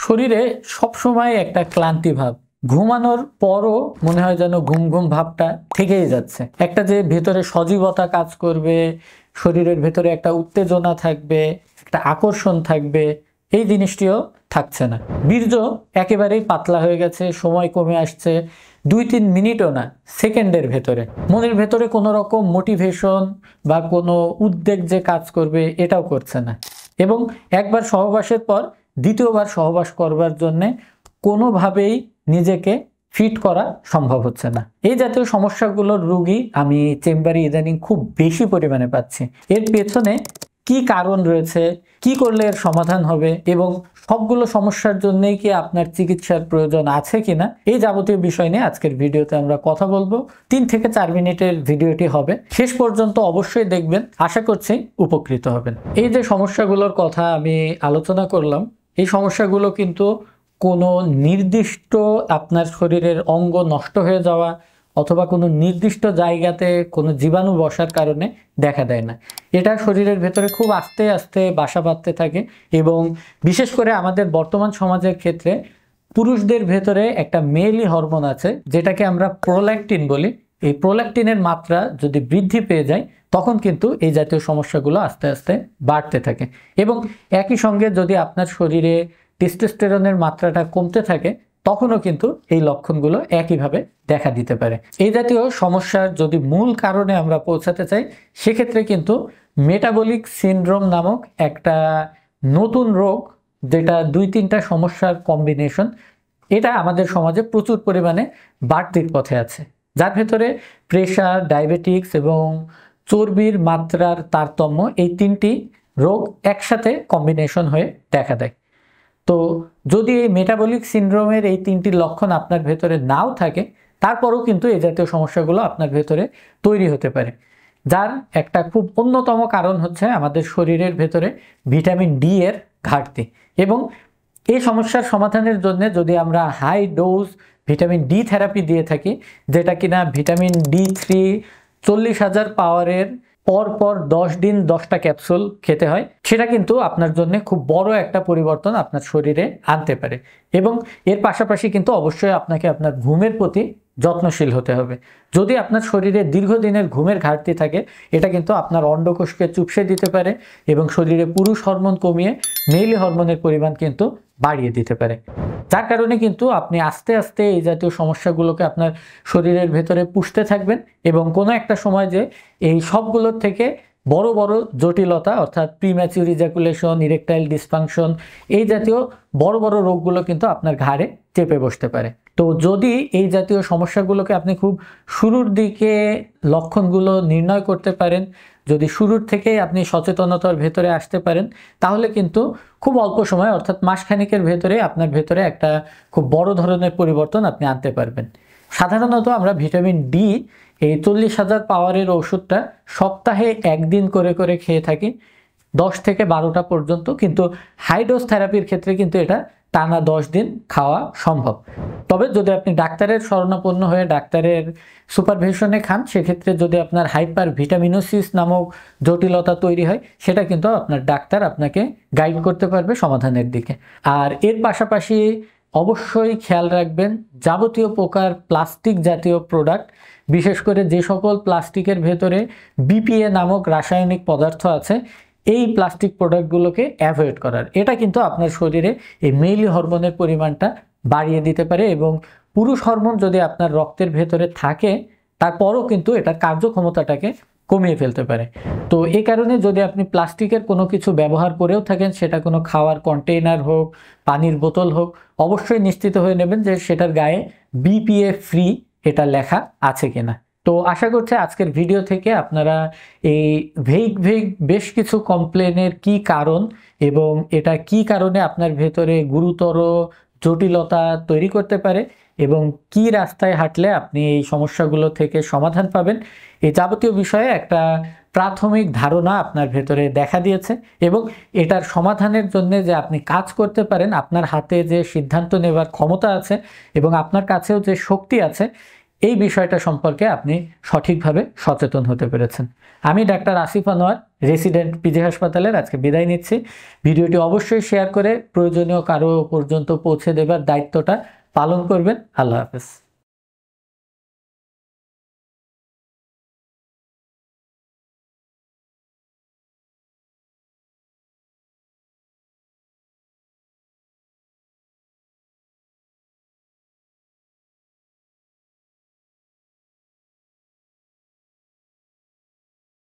শরীরে সবসময় একটা ক্লান্তি ভাব, ঘুমানোর পরও মনে হয় যেন ঘুম ঘুম ভাবটা থেকেই যাচ্ছে। একটা যে ভেতরে সজীবতা কাজ করবে, শরীরের ভেতরে একটা উত্তেজনা থাকবে, একটা আকর্ষণ থাকবে, এই জিনিসটিও থাকছে না। বীর্য একেবারেই পাতলা হয়ে গেছে, সময় কমে আসছে, 2-3 মিনিটও না, সেকেন্ডের ভেতরে। মনের ভেতরে কোনো রকম মোটিভেশন বা কোনো উদ্বেগ যে কাজ করবে এটাও করছে না। এবং একবার সহবাসের পর দ্বিতীয়বার সহবাস করবার জন্যে কোনোভাবেই নিজেকে ফিট করা সম্ভব হচ্ছে না। এই জাতীয় সমস্যাগুলোর রোগী আমি চেম্বারে ইদানিং খুব বেশি পরিমাণে পাচ্ছি। এর পেছনে কি কারণ রয়েছে, কি করলে এর সমাধান হবে এবং সবগুলো সমস্যার জন্যই কি আপনার চিকিৎসার প্রয়োজন আছে কিনা, এই যাবতীয় বিষয় নিয়ে আজকের ভিডিওতে আমরা কথা বলবো। 3 থেকে 4 মিনিটের ভিডিওটি হবে, শেষ পর্যন্ত অবশ্যই দেখবেন, আশা করছি উপকৃত হবেন। এই যে সমস্যাগুলোর কথা আমি আলোচনা করলাম, এই সমস্যাগুলো কিন্তু কোনো নির্দিষ্ট আপনার শরীরের অঙ্গ নষ্ট হয়ে যাওয়া অথবা কোনো নির্দিষ্ট জায়গাতে কোনো জীবাণু বসার কারণে দেখা দেয় না। এটা শরীরের ভেতরে খুব আস্তে আস্তে বাসা বাঁধতে থাকে এবং বিশেষ করে আমাদের বর্তমান সমাজের ক্ষেত্রে পুরুষদের ভেতরে একটা মেইলি হরমোন আছে যেটাকে আমরা প্রোল্যাক্টিন বলি। এই প্রোল্যাক্টিনের মাত্রা যদি বৃদ্ধি পেয়ে যায় তখন কিন্তু এই জাতীয় সমস্যাগুলো আস্তে আস্তে বাড়তে থাকে এবং একই সঙ্গে যদি আপনার শরীরে টেস্টোস্টেরনের মাত্রাটা কমতে থাকে তখনও কিন্তু এই লক্ষণগুলো একইভাবে দেখা দিতে পারে। এই জাতীয় সমস্যার যদি মূল কারণে আমরা পৌঁছাতে চাই সেক্ষেত্রে কিন্তু মেটাবলিক সিনড্রোম নামক একটা নতুন রোগ, যেটা 2-3টা সমস্যার কম্বিনেশন, এটা আমাদের সমাজে প্রচুর পরিমাণে বাড়তির পথে আছে, যার ভেতরে প্রেশার, ডায়াবেটিক্স এবং চর্বির মাত্রার তারতম্য, এই 3টি রোগ একসাথে কম্বিনেশন হয়ে দেখা দেয়। তো যদি এই মেটাবলিক সিনড্রোমের এই 3টি লক্ষণ আপনার ভেতরে নাও থাকে তারপরেও কিন্তু এই জাতীয় সমস্যাগুলো আপনার ভেতরে তৈরি হতে পারে, যার একটা খুব অন্যতম কারণ হচ্ছে আমাদের শরীরের ভেতরে ভিটামিন ডি এর ঘাটতি। এবং এই সমস্যার সমাধানের জন্য যদি আমরা high dose vitamin D therapy দিয়ে থাকি, যেটা কিনা ভিটামিন D3 40,000 পাওয়ারের পর 10 দিন 10টা ক্যাপসুল খেতে হয়, সেটা কিন্তু আপনার জন্য খুব বড় একটা পরিবর্তন আপনার শরীরে আনতে পারে। এবং এর পাশাপাশি কিন্তু অবশ্যই আপনাকে আপনার ঘুমের প্রতি যত্নশীল হতে হবে। যদি আপনার শরীরে দীর্ঘদিনের ঘুমের ঘাটতি থাকে এটা কিন্তু আপনার অন্ডকোষকে চুপসে দিতে পারে এবং শরীরে পুরুষ হরমোন কমিয়ে মেইলি হরমোনের পরিমাণ কিন্তু বাড়িয়ে দিতে পারে, যার কারণে কিন্তু আপনি আস্তে আস্তে এই জাতীয় সমস্যাগুলোকে আপনার শরীরের ভেতরে পুষতে থাকবেন এবং কোনো একটা সময় যে এই সবগুলোর থেকে বড় বড় জটিলতা অর্থাৎ প্রিম্যাচিউর ইজাকুলেশন, ইরেকটাইল ডিসফাংশন, এই জাতীয় বড় বড় রোগগুলো কিন্তু আপনার ঘাড়ে চেপে বসতে পারে। তো যদি এই জাতীয় সমস্যাগুলোকে আপনি খুব শুরুর দিকে লক্ষণগুলো নির্ণয় করতে পারেন, যদি শুরুর থেকে আপনি সচেতনতার ভেতরে আসতে পারেন, তাহলে কিন্তু খুব অল্প সময় অর্থাৎ মাসখানেকের ভেতরে আপনার ভেতরে একটা খুব বড় ধরনের পরিবর্তন আপনি আনতে পারবেন। সাধারণত আমরা ভিটামিন ডি এই 40,000 পাওয়ারের ওষুধটা সপ্তাহে 1 দিন করে করে খেয়ে থাকি 10 থেকে 12টা পর্যন্ত, কিন্তু হাইডোজ থেরাপির ক্ষেত্রে কিন্তু এটা টানা 10 দিন খাওয়া সম্ভব। তবে যদি আপনি ডাক্তারের শরণাপন্ন হয়ে ডাক্তারের সুপারভিশনে খান সেক্ষেত্রে যদি আপনার হাইপার ভিটামিনোসিস নামক জটিলতা তৈরি হয় সেটা কিন্তু আপনার ডাক্তার আপনাকে গাইড করতে পারবে সমাধানের দিকে। আর এর পাশাপাশি অবশ্যই খেয়াল রাখবেন যাবতীয় প্রকার প্লাস্টিক জাতীয় প্রোডাক্ট, বিশেষ করে যে সকল প্লাস্টিকের ভেতরে বিপিএ নামক রাসায়নিক পদার্থ আছে, এই প্লাস্টিক প্রোডাক্টগুলোকে অ্যাভয়েড করার। এটা কিন্তু আপনার শরীরে এই মেইলি হরমোনের পরিমাণটা বাড়িয়ে দিতে পারে এবং পুরুষ হরমোন যদি আপনার রক্তের ভেতরে থাকে তারপরও কিন্তু এটার কার্যক্ষমতাটাকে কমিয়ে ফেলতে পারে। তো এই কারণে যদি আপনি প্লাস্টিকের কোনো কিছু ব্যবহার করেও থাকেন, সেটা কোনো খাওয়ার কন্টেইনার হোক, পানির বোতল হোক, অবশ্যই নিশ্চিত হয়ে নেবেন যে সেটার গায়ে বিপিএ ফ্রি এটা লেখা আছে কিনা। তো আশা করছি আজকের ভিডিও থেকে আপনারা এই ভেগ বেশ কিছু কমপ্লেনের কি কারণ এবং এটা কি কারণে আপনার ভেতরে গুরুতর জটিলতা তৈরি করতে পারে এবং কি রাস্তায় হাঁটলে আপনি এই সমস্যাগুলো থেকে সমাধান পাবেন, এই যাবতীয় বিষয়ে একটা প্রাথমিক ধারণা আপনার ভেতরে দেখা দিয়েছে। এবং এটার সমাধানের জন্য যে আপনি কাজ করতে পারেন, আপনার হাতে যে সিদ্ধান্ত নেওয়ার ক্ষমতা আছে এবং আপনার কাছেও যে শক্তি আছে, এই বিষয়টা সম্পর্কে আপনি সঠিকভাবে সচেতন হতে পেরেছেন। আমি doctor Asif Anwar, resident PG হাসপাতালের আজকে বিদায় নিচ্ছি। ভিডিওটি অবশ্যই শেয়ার করে প্রয়োজনীয় কারো পর্যন্ত পৌঁছে দেবার দায়িত্বটা পালন করবেন। আল্লাহ হাফেজ।